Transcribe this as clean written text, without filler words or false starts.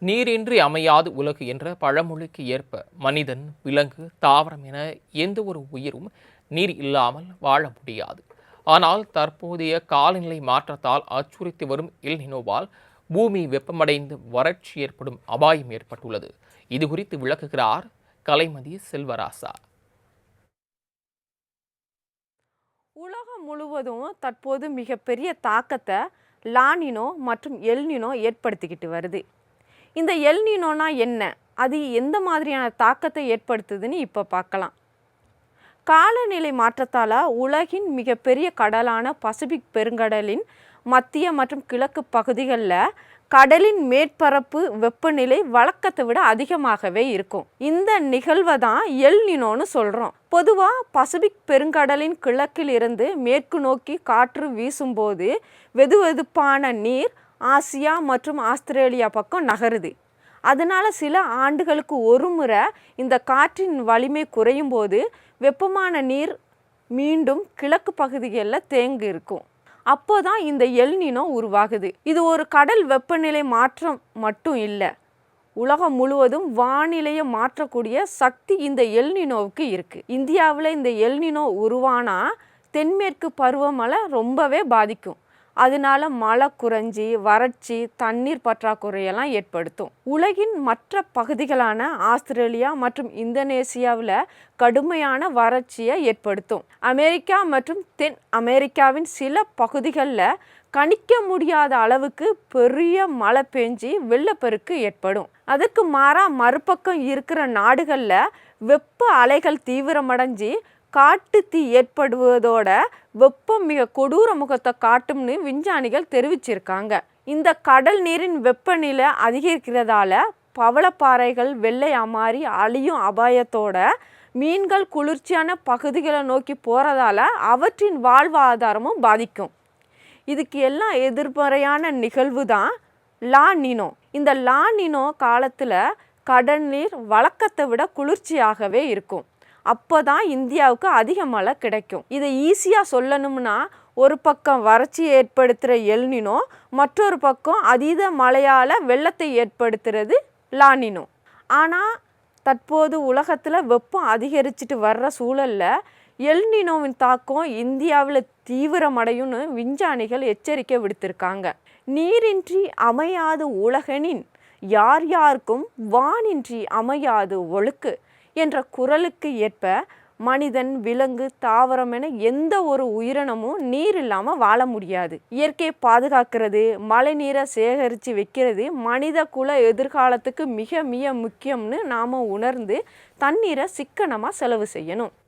நீரின்றி அமையாது உலகு என்ற பழமொழிக்கு ஏற்ப மனிதன், விலங்கு, தாவரம் என எந்த ஒரு உயிரும் நீர் இல்லாமல் வாழ முடியாது. ஆனால் தற்போதைய காலநிலை மாற்றத்தால் அச்சுறுத்தி வரும் எல் நினோவால் பூமி வெப்பமடைந்து வறட்சி ஏற்படும் அபாயம் ஏற்பட்டுள்ளது. இது குறித்து விளக்குகிறார் கலைமதி செல்வராசா. உலகம் முழுவதும் தற்போது மிகப்பெரிய தாக்கத்தை லானினோ மற்றும் எல்னினோ ஏற்படுத்திக்கிட்டு வருது. இந்த எல்னினோனா என்ன, அது எந்த மாதிரியான தாக்கத்தை ஏற்படுத்துதுன்னு இப்போ பார்க்கலாம். காலநிலை மாற்றத்தால் உலகின் மிகப்பெரிய கடலான பசிபிக் பெருங்கடலின் மத்திய மற்றும் கிழக்கு பகுதிகளில் கடலின் மேற்பரப்பு வெப்பநிலை வழக்கத்தை விட அதிகமாகவே இருக்கும். இந்த நிகழ்வை தான் எல்னினோன்னு சொல்கிறோம். பொதுவாக பசிபிக் பெருங்கடலின் கிழக்கில் இருந்து மேற்கு நோக்கி காற்று வீசும்போது வெதுவெதுப்பான நீர் ஆசியா மற்றும் ஆஸ்திரேலியா பக்கம் நகருது. அதனால் சில ஆண்டுகளுக்கு ஒரு முறை இந்த காற்றின் வலிமை குறையும் போது வெப்பமான நீர் மீண்டும் கிழக்கு பகுதிகளில் தேங்கி இருக்கும். அப்போதான் இந்த எல்னினோ உருவாகுது. இது ஒரு கடல் வெப்பநிலை மாற்றம் மட்டும் இல்லை, உலகம் முழுவதும் வானிலையை மாற்றக்கூடிய சக்தி இந்த எல்னினோவுக்கு இருக்குது. இந்தியாவில் இந்த எல்னினோ உருவானா தென்மேற்கு பருவமழை ரொம்பவே பாதிக்கும். அதனால மழை குறைஞ்சி வறட்சி, தண்ணீர் பற்றாக்குறையெல்லாம் ஏற்படுத்தும். உலகின் மற்ற பகுதிகளான ஆஸ்திரேலியா மற்றும் இந்தோனேசியாவில் கடுமையான வறட்சியை ஏற்படுத்தும். அமெரிக்கா மற்றும் தென் அமெரிக்காவின் சில பகுதிகளில் கணிக்க முடியாத அளவுக்கு பெரிய மழை பெஞ்சி வெள்ளப்பெருக்கு ஏற்படும். அதுக்கு மாறாக மறுபக்கம் இருக்கிற நாடுகளில் வெப்ப அலைகள் தீவிரமடைஞ்சி காட்டு தீ ஏற்படுவதோட வெப்பம் மிக கொடூர முகத்தை காட்டும்னு விஞ்ஞானிகள் தெரிவிச்சிருக்காங்க. இந்த கடல் நீரின் வெப்பநிலை அதிகரிக்கிறதால பவளப்பாறைகள் வெள்ளையா மாறி அழியும் அபாயத்தோட மீன்கள் குளிர்ச்சியான பகுதிகளை நோக்கி போகிறதால அவற்றின் வாழ்வாதாரமும் பாதிக்கும். இதுக்கு எல்லாம் எதிர்மறையான நிகழ்வு தான் லானினோ. இந்த லானினோ காலத்தில் கடல் நீர் வழக்கத்தை விட குளிர்ச்சியாகவே இருக்கும். அப்போ தான் இந்தியாவுக்கு அதிக மழை கிடைக்கும். இதை ஈஸியாக சொல்லணும்னா, ஒரு பக்கம் வறட்சி ஏற்படுத்துகிற எல்னினோ, மற்றொரு பக்கம் அதீத மழையால் வெள்ளத்தை ஏற்படுத்துறது லானினோ. ஆனால் தற்போது உலகத்தில் வெப்பம் அதிகரிச்சுட்டு வர்ற சூழலில் எல்னினோவின் தாக்கம் இந்தியாவில் தீவிரமடையும்னு விஞ்ஞானிகள் எச்சரிக்கை விடுத்திருக்காங்க. நீரின்றி அமையாது உலகெனின் யார் யாருக்கும் வானின்றி அமையாது ஒழுக்கு என்ற குறளுக்கு ஏற்ப மனிதன், விலங்கு, தாவரம் என எந்த ஒரு உயிரினமும் நீர் இல்லாமல் வாழ முடியாது. இயற்கையை பாதுகாக்கிறது, மழை நீரை சேகரித்து வைக்கிறது மனித குல எதிர்காலத்துக்கு மிக மிக முக்கியம்னு நாம் உணர்ந்து தண்ணீரை சிக்கனமாக செலவு செய்யணும்.